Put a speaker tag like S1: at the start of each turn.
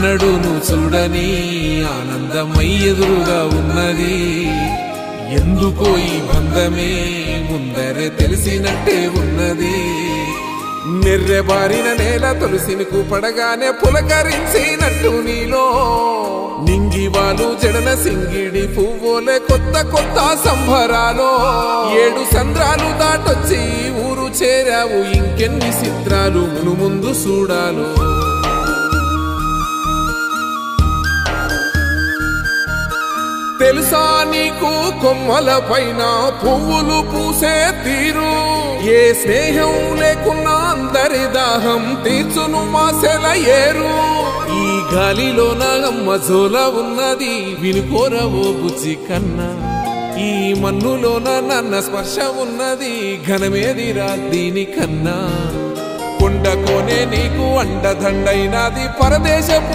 S1: ఎన్నడూ నువ్వు చూడని ఆనందమై ఎదురుగా ఉన్నది ఎందుకో ఈ బంధమే ముందరే తెలిసినట్టే ఉన్నది నెర్రెబారిన నేల తులసిని కూపడగానే పులకరించినట్టు నీలో నింగివాలు జడన సింగిడి పువ్వులే కొత్త కొత్త సంభరాలో 7 సంద్రాలు దాటొచ్చి ఊరు చేరావు ఇంకెన్ని చిత్రాలు మును ముందు చూడాలో తెలుసా నీకు కొమ్మల పైన పువ్వులు పూసే తీరు ఏ స్నేహం లేకున్నా అందరి దాహం తీర్చును మాసెల ఏరు ఈ గాలిలో నా అమ్మ జోల ఉన్నది వినుకోరవో బుజ్జి కన్నా ఈ మన్నులోన నన్న స్పర్శ ఉన్నది ఘనమేదిరా దీనికన్నా కొండ కోనే నీకు అండదండైనది పరదేశపు